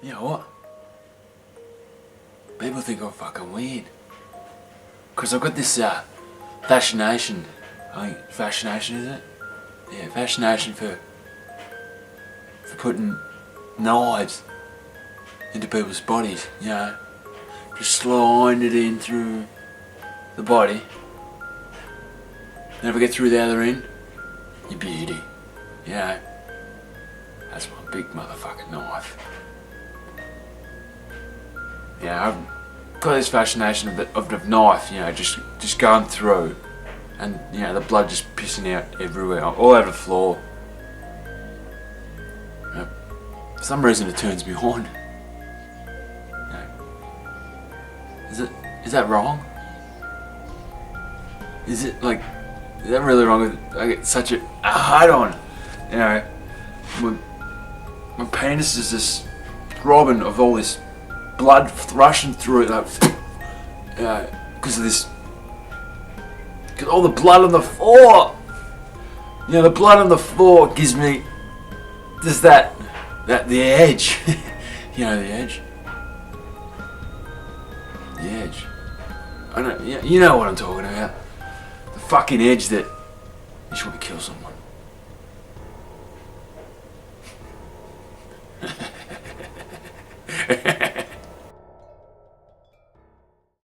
You know what? People think I'm fucking weird. Because I've got this fascination. I think fascination, is it? Yeah, fascination for putting knives into people's bodies, you know. Just sliding it in through the body. Never get through the other end. You beauty. You know. That's my big motherfucking knife. Yeah, I've got this fascination of the knife, you know, just going through, and you know the blood just pissing out everywhere, all over the floor. You know, for some reason it turns me on. You know, is that wrong? Is that really wrong? I get such a hard on, you know. My penis is just throbbing of all this blood rushing through it, like, because of this, because all the blood on the floor. You know, the blood on the floor gives me just the edge. You know, the edge. The edge. I don't. You know what I'm talking about. The fucking edge that you should kill someone.